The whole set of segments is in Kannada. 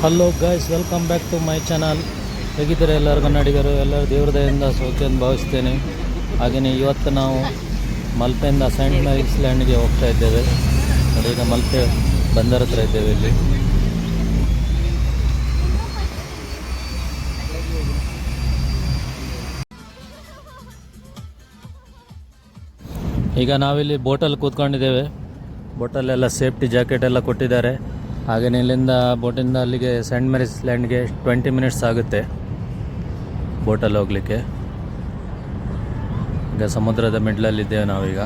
Hello guys, welcome back to my channel. ಹೇಗಿದ್ದಾರೆ ಎಲ್ಲರೂ ಕನ್ನಡಿಗರು? ಎಲ್ಲರೂ ದೇವ್ರ ದಯೆಯಿಂದ ಸೌಖ್ಯವನ್ನು ಭಾವಿಸ್ತೇನೆ. ಹಾಗೆಯೇ ಇವತ್ತು ನಾವು ಮಲ್ಪೆಯಿಂದ ಸೈಂಟ್ ಮ್ಯಾರೀಸ್ ಲ್ಯಾಂಡ್ಗೆ ಹೋಗ್ತಾ ಇದ್ದೇವೆ. ನೋಡಿ, ಈಗ ಮಲ್ಪೆ ಬಂದರ ಹತ್ರ ಇದ್ದೇವೆ. ಇಲ್ಲಿ ಈಗ ನಾವಿಲ್ಲಿ ಬೋಟಲ್ಲಿ ಕೂತ್ಕೊಂಡಿದ್ದೇವೆ. ಬೋಟಲ್ಲೆಲ್ಲ ಸೇಫ್ಟಿ ಜಾಕೆಟ್ ಎಲ್ಲ ಕೊಟ್ಟಿದ್ದಾರೆ. ಹಾಗೆಯೇ ಇಲ್ಲಿಂದ ಬೋಟಿಂದ ಅಲ್ಲಿಗೆ ಸೈಂಟ್ ಮ್ಯಾರೀಸ್ ಲ್ಯಾಂಡ್ಗೆ 20 ಮಿನಿಟ್ಸ್ ಆಗುತ್ತೆ ಬೋಟಲ್ಲಿ ಹೋಗಲಿಕ್ಕೆ. ಈಗ ಸಮುದ್ರದ ಮಿಡ್ಲಲ್ಲಿದ್ದೇವೆ ನಾವೀಗ.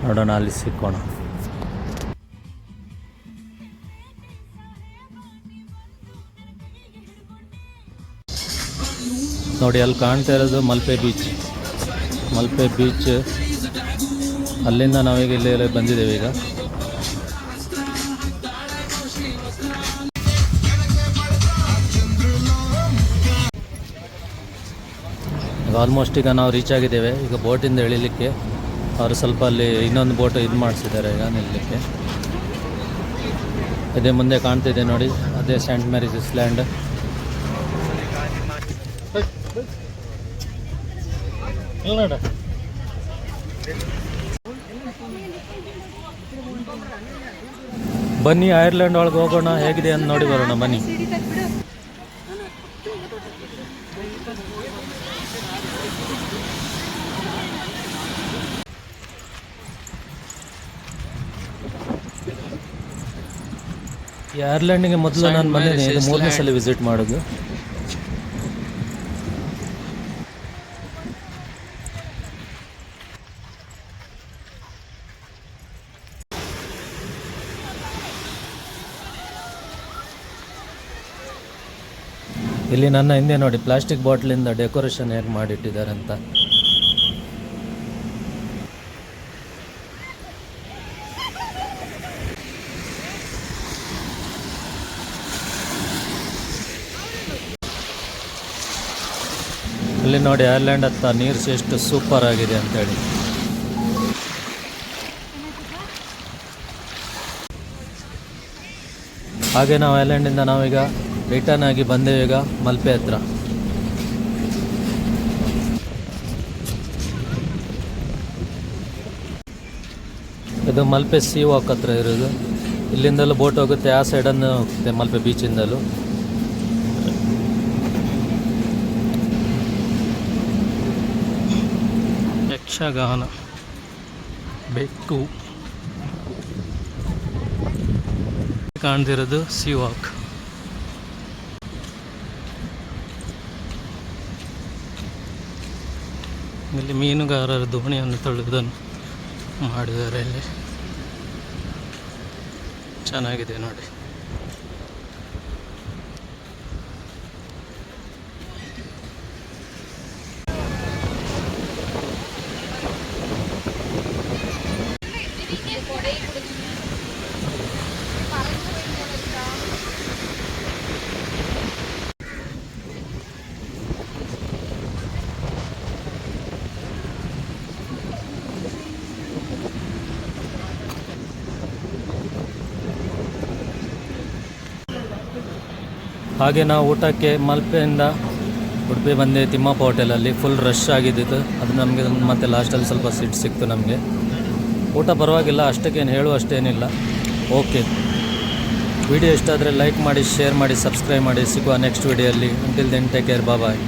ನೋಡೋಣ, ಅಲ್ಲಿ ಸಿಕ್ಕೋಣ. ನೋಡಿ, ಅಲ್ಲಿ ಕಾಣ್ತಾ ಇರೋದು ಮಲ್ಪೆ ಬೀಚ್. ಅಲ್ಲಿಂದ ನಾವೀಗ ಇಲ್ಲಿ ಬಂದಿದ್ದೇವೆ. ಈಗ ಆಲ್ಮೋಸ್ಟ್ ಈಗ ನಾವು ರೀಚ್ ಆಗಿದ್ದೇವೆ. ಈಗ ಬೋಟಿಂದ ಇಳಿಲಿಕ್ಕೆ ಅವರು ಸ್ವಲ್ಪ ಅಲ್ಲಿ ಇನ್ನೊಂದು ಬೋಟ್ ಇದು ಮಾಡಿಸಿದ್ದಾರೆ ಈಗ ನಿಲ್ಲಲಿಕ್ಕೆ. ಇದೇ ಮುಂದೆ ಕಾಣ್ತಿದೆ ನೋಡಿ, ಅದೇ ಸೈಂಟ್ ಮ್ಯಾರೀಸ್ ಲ್ಯಾಂಡ್. ಬನ್ನಿ, ಐರ್ಲೆಂಡ್ ಒಳಗೆ ಹೋಗೋಣ, ಹೇಗಿದೆ ಅಂತ ನೋಡಿ ಬರೋಣ. ಬನ್ನಿ. ಈ ಐರ್ಲೆಂಡಿಗೆ ಮೊದಲು ನಾನು ಬಂದಿದ್ದೀನಿ, ಇದು 3ನೇ ಸಲ ವಿಸಿಟ್ ಮಾಡೋದು. ಇಲ್ಲಿ ನನ್ನ ಹಿಂದೆ ನೋಡಿ, ಪ್ಲಾಸ್ಟಿಕ್ ಬಾಟ್ಲಿಂದ ಡೆಕೋರೇಷನ್ ಹೇಗೆ ಮಾಡಿಟ್ಟಿದ್ದಾರೆ ಅಂತ. ಇಲ್ಲಿ ನೋಡಿ, ಐರ್ಲೆಂಡ್ ಹತ್ತ ನೀರು ಎಷ್ಟು ಸೂಪರ್ ಆಗಿದೆ ಅಂತೇಳಿ. ಹಾಗೆ ನಾವು ಐರ್ಲೆಂಡಿಂದ ನಾವೀಗ ರಿಟರ್ನ್ ಆಗಿ ಬಂದೇವೆ ಈಗ ಮಲ್ಪೆ ಹತ್ರ. ಇದು ಮಲ್ಪೆ ಸೀ ವಾಕ್ ಹತ್ರ ಇರೋದು. ಇಲ್ಲಿಂದಲೂ ಬೋಟ್ ಹೋಗುತ್ತೆ, ಆ ಸೈಡನ್ನು ಹೋಗುತ್ತೆ ಮಲ್ಪೆ ಬೀಚಿಂದಲೂ. ಯಕ್ಷಗಾನ, ಬೆಕ್ಕು ಕಾಣ್ತಿರೋದು ಸೀ ವಾಕ್. ಇಲ್ಲಿ ಮೀನುಗಾರರ ದೋಣಿಯನ್ನು ತೊಳೆದನ್ನು ಮಾಡಿದ್ದಾರೆ. ಇಲ್ಲಿ ಚೆನ್ನಾಗಿದೆ ನೋಡಿ. ಹಾಗೆ ನಾವು ಊಟಕ್ಕೆ ಮಲ್ಪೆಯಿಂದ ಉಡುಪಿ ಬಂದೆ ತಿಮ್ಮಪ್ಪ ಹೋಟೆಲಲ್ಲಿ. ಫುಲ್ ರಶ್ ಆಗಿದ್ದಿತ್ತು, ಅದು ನಮಗೆ ಮತ್ತೆ ಲಾಸ್ಟಲ್ಲಿ ಸ್ವಲ್ಪ ಸೀಟ್ ಸಿಕ್ತು ನಮಗೆ. ಊಟ ಪರವಾಗಿಲ್ಲ, ಅಷ್ಟಕ್ಕೇನು ಹೇಳುವಷ್ಟೇನಿಲ್ಲ. ಓಕೆ, ವಿಡಿಯೋ ಇಷ್ಟ ಆದರೆ ಲೈಕ್ ಮಾಡಿ, ಶೇರ್ ಮಾಡಿ, ಸಬ್ಸ್ಕ್ರೈಬ್ ಮಾಡಿ. ಸಿಗುವ ನೆಕ್ಸ್ಟ್ ವಿಡಿಯೋಲ್ಲಿ. ಅಂಟಿಲ್ ದೆನ್, ಟೇಕ್ ಕೇರ್, ಬಾಯ್.